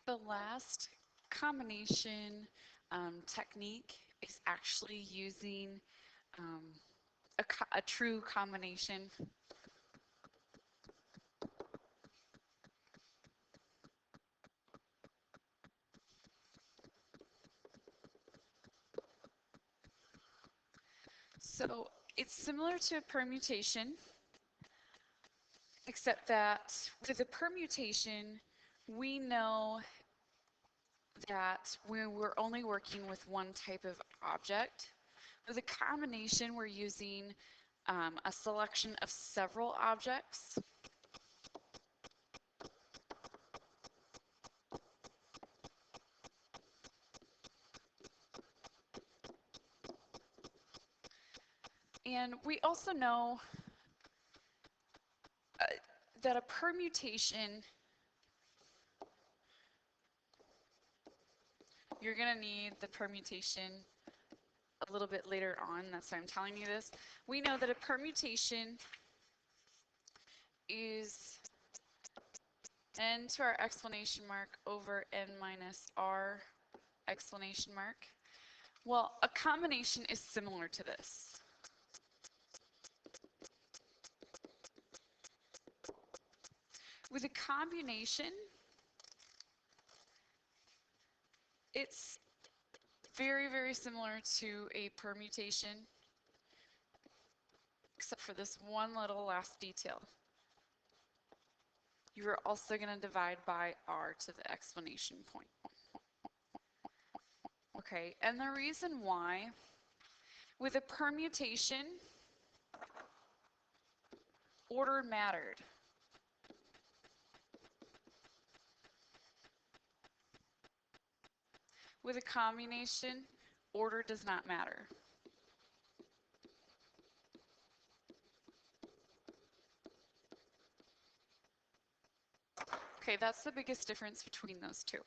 The last combination technique is actually using um, a true combination. So it's similar to a permutation, except that with a permutation, we know that we're only working with one type of object. With a combination, we're using a selection of several objects. And we also know that a permutation, you're going to need the permutation a little bit later on. That's why I'm telling you this. We know that a permutation is n to our explanation mark over n minus r explanation mark. Well, a combination is similar to this. With a combination, it's very, very similar to a permutation, except for this one little last detail. You are also going to divide by r to the explanation point. Okay, and the reason why, with a permutation, order mattered. With a combination, order does not matter. Okay, that's the biggest difference between those two.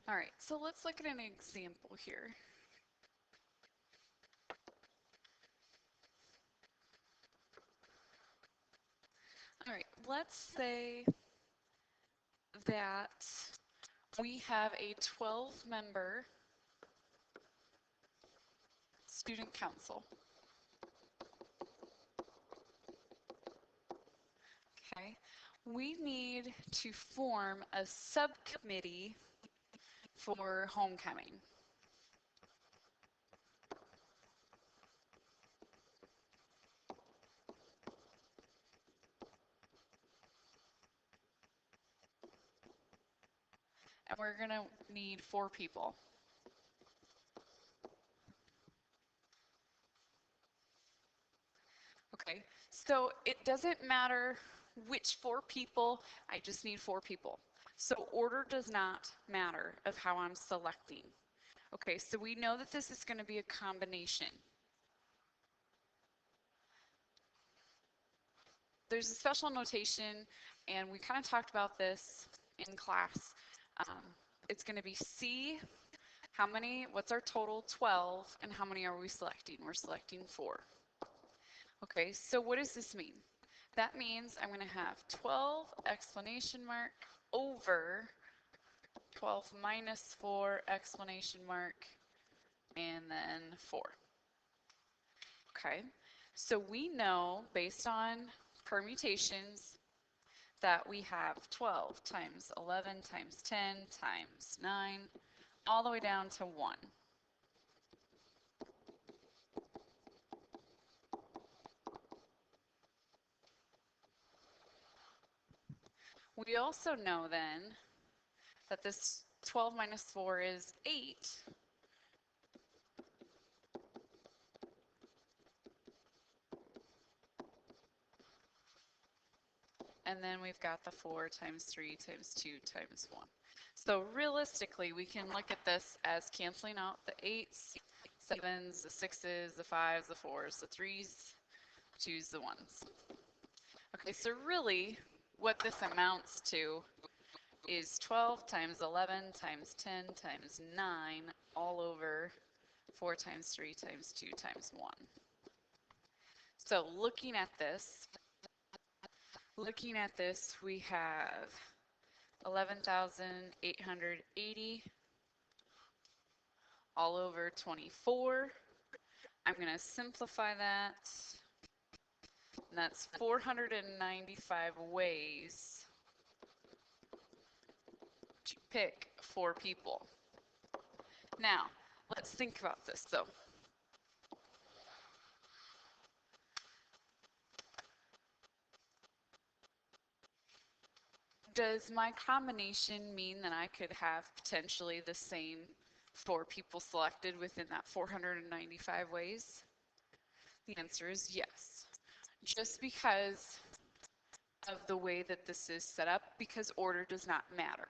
All right, so let's look at an example here. All right, let's say that we have a 12-member student council. Okay, we need to form a subcommittee for homecoming. And we're going to need 4 people. Okay, so it doesn't matter which 4 people, I just need 4 people. So order does not matter of how I'm selecting. Okay, so we know that this is going to be a combination. There's a special notation, and we kind of talked about this in class. It's going to be C, how many, what's our total, 12, and how many are we selecting? We're selecting 4. Okay, so what does this mean? That means I'm going to have 12 explanation mark over 12 minus 4 explanation mark and then 4. Okay, so we know based on permutations that we have 12 times 11 times 10 times 9 all the way down to 1. We also know then that this 12 minus 4 is 8. And then we've got the 4 times 3 times 2 times 1. So realistically, we can look at this as canceling out the 8s, 7s, the 6s, the 5s, the 4s, the 3s, 2s, the 1s. Okay, so really what this amounts to is 12 times 11 times 10 times 9 all over 4 times 3 times 2 times 1. So looking at this, we have 11,880 all over 24. I'm going to simplify that. And that's 495 ways to pick 4 people. Now, let's think about this though. Does my combination mean that I could have potentially the same 4 people selected within that 495 ways? The answer is yes. Just because of the way that this is set up, because order does not matter.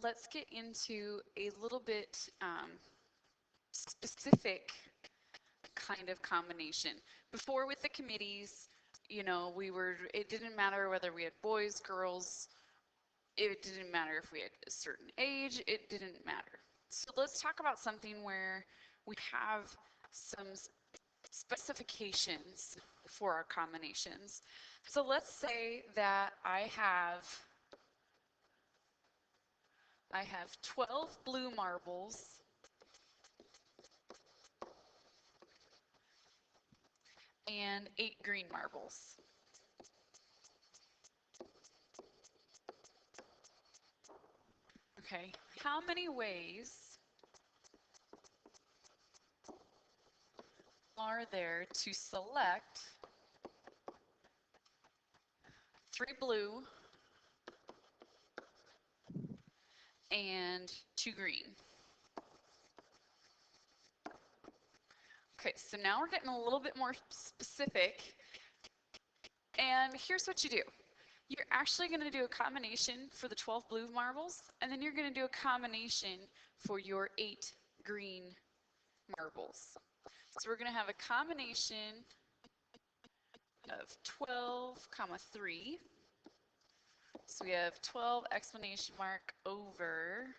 Let's get into a little bit specific kind of combination. Before with the committees, you know, it didn't matter whether we had boys, girls, it didn't matter if we had a certain age, it didn't matter. So let's talk about something where we have some specifications for our combinations. So let's say that I have 12 blue marbles and 8 green marbles. Okay, how many ways are there to select 3 blue and 2 green? Okay, so now we're getting a little bit more specific. And here's what you do. You're actually going to do a combination for the 12 blue marbles, and then you're going to do a combination for your 8 green marbles. So we're going to have a combination of 12, comma 3. So we have 12 exclamation mark over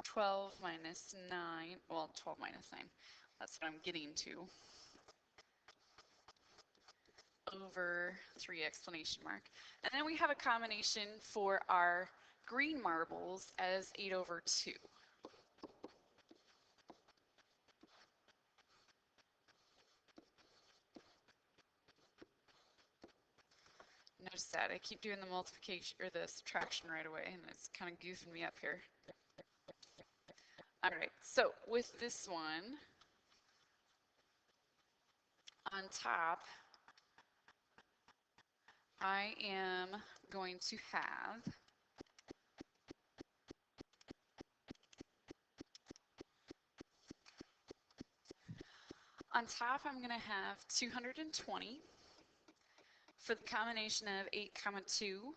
12 minus 9, well, 12 minus 9. That's what I'm getting to. Over 3 exclamation mark. And then we have a combination for our green marbles as 8 over 2. Notice that I keep doing the multiplication or the subtraction right away, and it's kind of goofing me up here. All right, so with this one on top, I am going to have on top, I'm going to have 220 for the combination of 8, comma 2.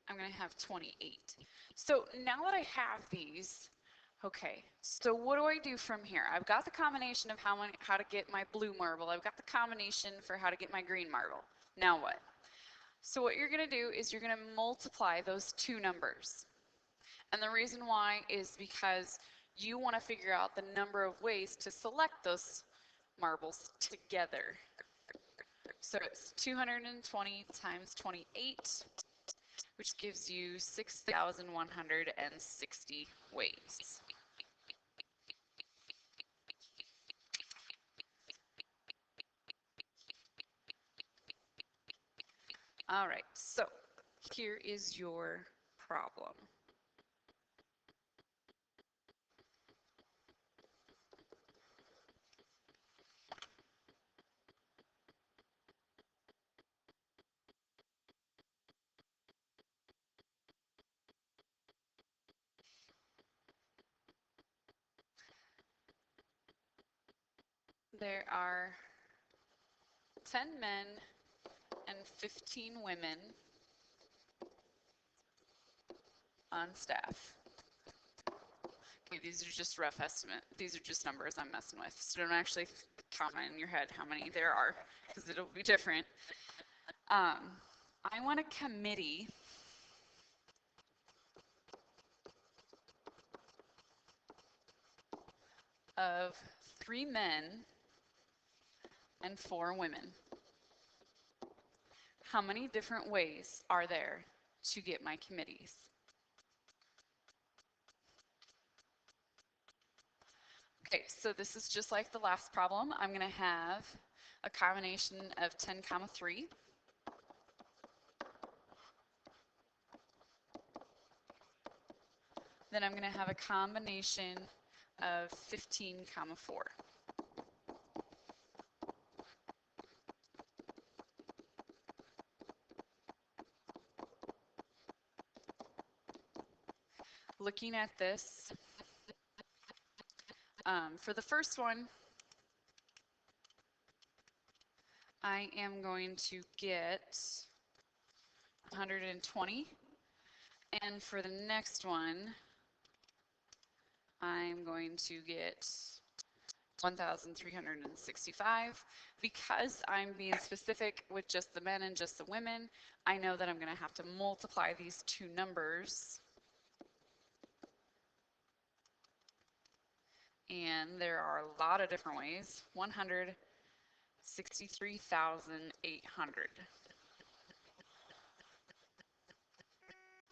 I'm going to have 28. So now that I have these, okay, so what do I do from here? I've got the combination of how to get my blue marble. I've got the combination for how to get my green marble. Now what? So what you're going to do is you're going to multiply those 2 numbers. And the reason why is because you want to figure out the number of ways to select those marbles together. So it's 220 times 28, which gives you 6,160 ways. All right, so here is your problem. There are 10 men and 15 women on staff. Okay, these are just rough estimate. These are just numbers I'm messing with. So don't actually count in your head how many there are, because it'll be different. I want a committee of 3 men and 4 women. How many different ways are there to get my committees? Okay, so this is just like the last problem. I'm going to have a combination of 10 comma 3. Then I'm going to have a combination of 15 comma 4. Looking at this, for the first one, I am going to get 120. And for the next one, I'm going to get 1,365. Because I'm being specific with just the men and just the women, I know that I'm going to have to multiply these two numbers. And there are a lot of different ways. 163,800.